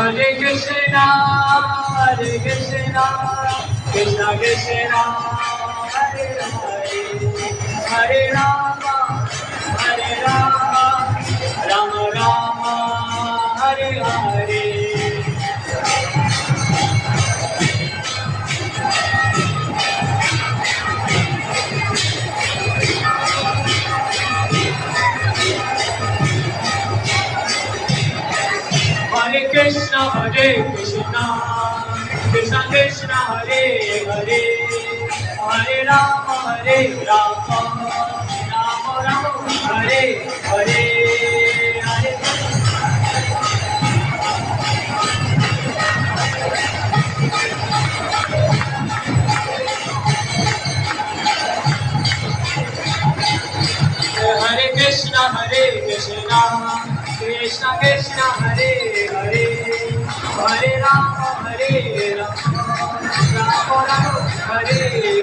Hare Krishna, Krishna Krishna, Hare Hare, Hare Rama, Rama Rama, Hare Hare. Hare Krishna, Krishna Krishna, Hare Hare, Hare Rama, Rama Rama, Hare Hare, Hare. Hare Krishna, Krishna Krishna, Hare Hare, Hare Rama, Rama Rama, Hare